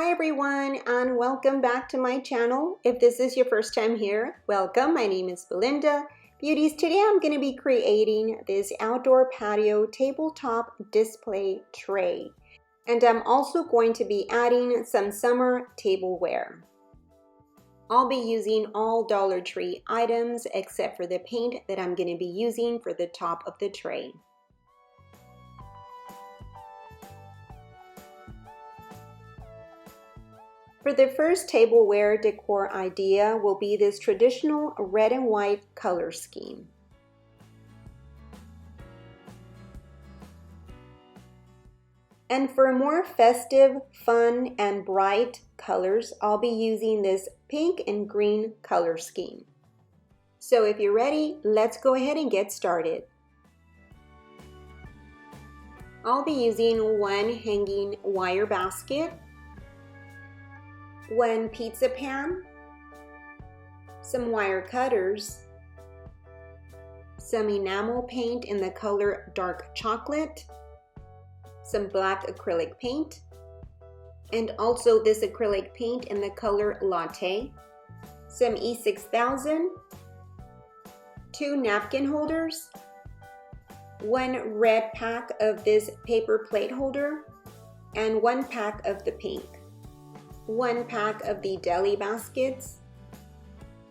Hi everyone, and welcome back to my channel. If this is your first time here, welcome. My name is Belinda. Beauties, today I'm going to be creating this outdoor patio tabletop display tray. And I'm also going to be adding some summer tableware. I'll be using all Dollar Tree items except for the paint that I'm going to be using for the top of the tray. For the first tableware decor idea will be this traditional red and white color scheme. And for more festive, fun, and bright colors, I'll be using this pink and green color scheme. So if you're ready, let's go ahead and get started. I'll be using one hanging wire basket, one pizza pan, some wire cutters, some enamel paint in the color dark chocolate, some black acrylic paint, and also this acrylic paint in the color latte, some E6000, 2 napkin holders, one red pack of this paper plate holder, and 1 pack of the pink. 1 pack of the deli baskets,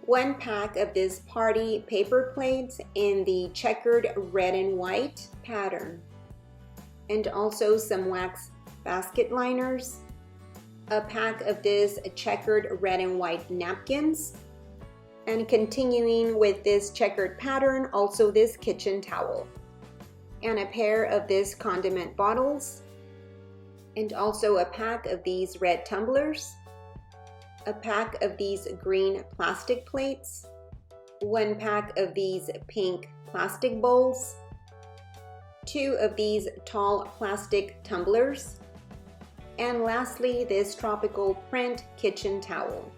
1 pack of this party paper plates in the checkered red and white pattern, and also some wax basket liners, a pack of this checkered red and white napkins, and continuing with this checkered pattern, also this kitchen towel, and a pair of this condiment bottles, and also a pack of these red tumblers, a pack of these green plastic plates, 1 pack of these pink plastic bowls, 2 of these tall plastic tumblers, and lastly this tropical print kitchen towel.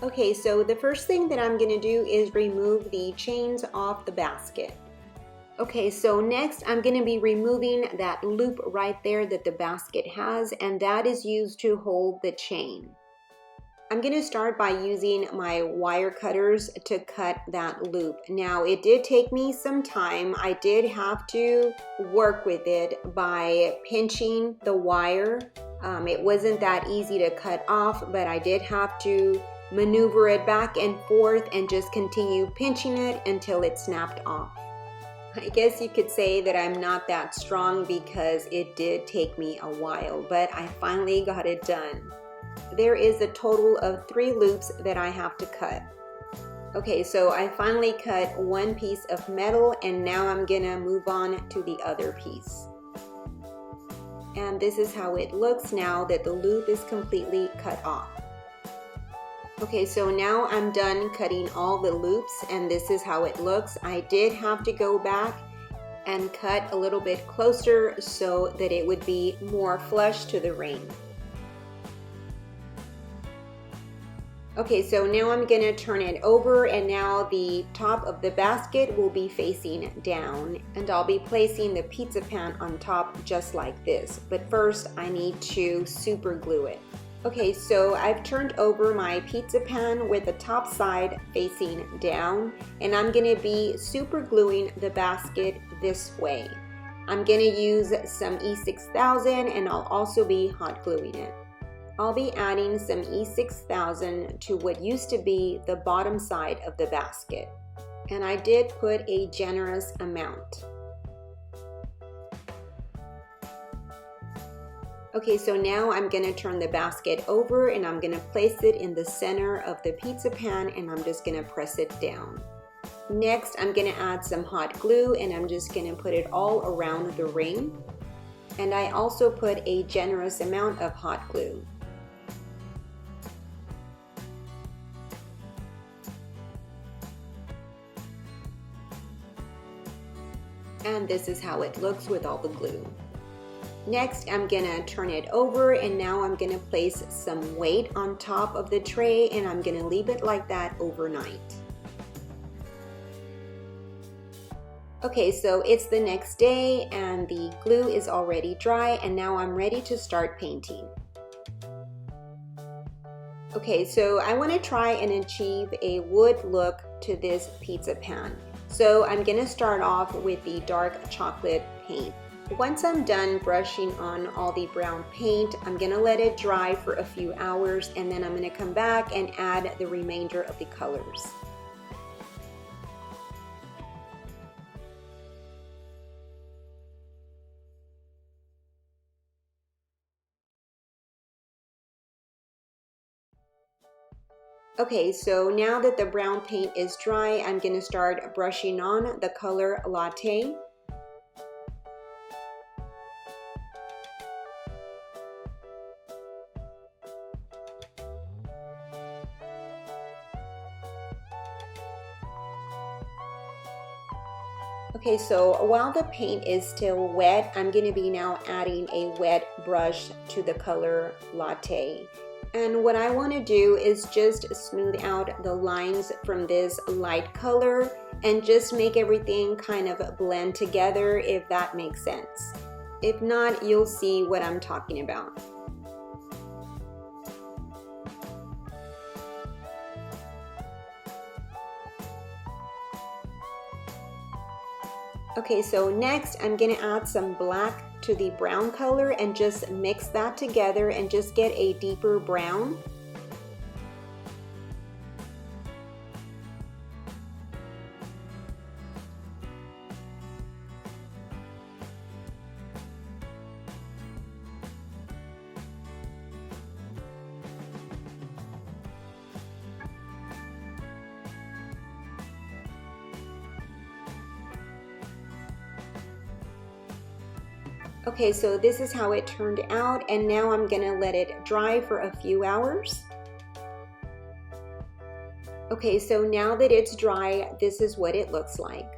Okay, so the first thing that I'm going to do is remove the chains off the basket. Okay, so next I'm going to be removing that loop right there that the basket has, and that is used to hold the chain. I'm going to start by using my wire cutters to cut that loop. Now, it did take me some time. I did have to work with it by pinching the wire. It wasn't that easy to cut off, but I did have to maneuver it back and forth and just continue pinching it until it snapped off. I guess you could say that I'm not that strong because it did take me a while, but I finally got it done. There is a total of 3 loops that I have to cut. Okay, so I finally cut 1 piece of metal, and now I'm gonna move on to the other piece. And this is how it looks now that the loop is completely cut off. Okay, so now I'm done cutting all the loops, and this is how it looks. I did have to go back and cut a little bit closer so that it would be more flush to the ring. Okay, so now I'm gonna turn it over, and now the top of the basket will be facing down, and I'll be placing the pizza pan on top just like this. But first I need to super glue it. Okay, so I've turned over my pizza pan with the top side facing down, and I'm gonna be super gluing the basket this way. I'm gonna use some E6000, and I'll also be hot gluing it. I'll be adding some E6000 to what used to be the bottom side of the basket, and I did put a generous amount. Okay, so now I'm going to turn the basket over, and I'm going to place it in the center of the pizza pan, and I'm just going to press it down. Next, I'm going to add some hot glue, and I'm just going to put it all around the ring. And I also put a generous amount of hot glue. And this is how it looks with all the glue. Next, I'm gonna turn it over, and now I'm gonna place some weight on top of the tray, and I'm gonna leave it like that overnight. Okay, so it's the next day and the glue is already dry, and now I'm ready to start painting. Okay, so I want to try and achieve a wood look to this pizza pan. So I'm going to start off with the dark chocolate paint. Once I'm done brushing on all the brown paint, I'm going to let it dry for a few hours, and then I'm going to come back and add the remainder of the colors. Okay, so now that the brown paint is dry, I'm going to start brushing on the color Latte. Okay, so while the paint is still wet, I'm going to be now adding a wet brush to the color Latte. And what I want to do is just smooth out the lines from this light color and just make everything kind of blend together, if that makes sense. If not, you'll see what I'm talking about. Okay, so next I'm going to add some black to the brown color and just mix that together and just get a deeper brown. Okay, so this is how it turned out, and now I'm gonna let it dry for a few hours. Okay, so now that it's dry, this is what it looks like.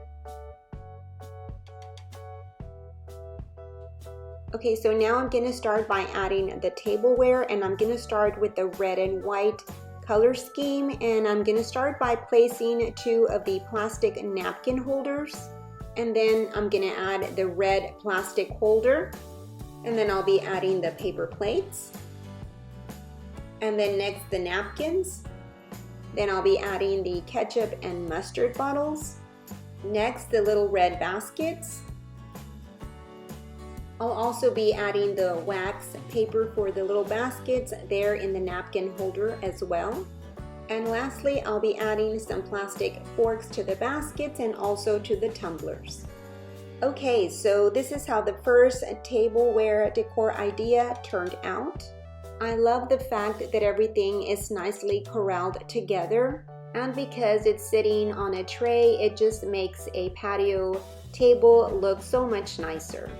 Okay, so now I'm gonna start by adding the tableware, and I'm gonna start with the red and white color scheme, and I'm gonna start by placing 2 of the plastic napkin holders. And then I'm gonna add the red plastic holder, and then I'll be adding the paper plates, and then next the napkins. Then I'll be adding the ketchup and mustard bottles. Next, the little red baskets. I'll also be adding the wax paper for the little baskets there in the napkin holder as well. And lastly, I'll be adding some plastic forks to the baskets and also to the tumblers. Okay, so this is how the first tableware decor idea turned out. I love the fact that everything is nicely corralled together, and because it's sitting on a tray, it just makes a patio table look so much nicer.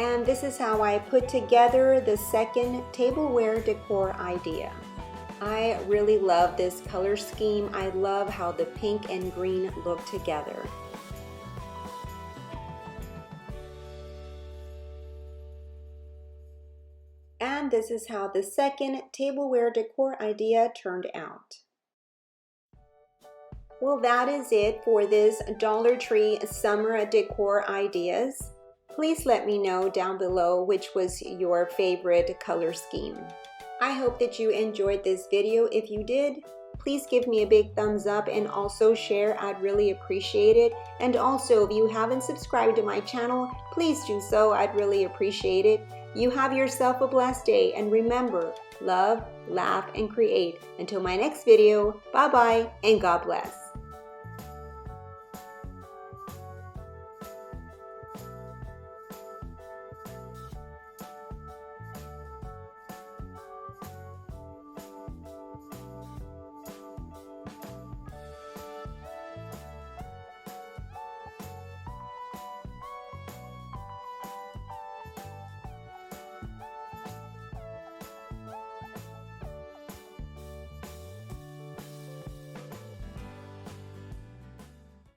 And this is how I put together the second tableware decor idea. I really love this color scheme. I love how the pink and green look together. And this is how the second tableware decor idea turned out. Well, that is it for this Dollar Tree summer decor ideas. Please let me know down below which was your favorite color scheme. I hope that you enjoyed this video. If you did, please give me a big thumbs up and also share. I'd really appreciate it. And also, if you haven't subscribed to my channel, please do so. I'd really appreciate it. You have yourself a blessed day, and remember, love, laugh, and create. Until my next video, bye-bye, and God bless.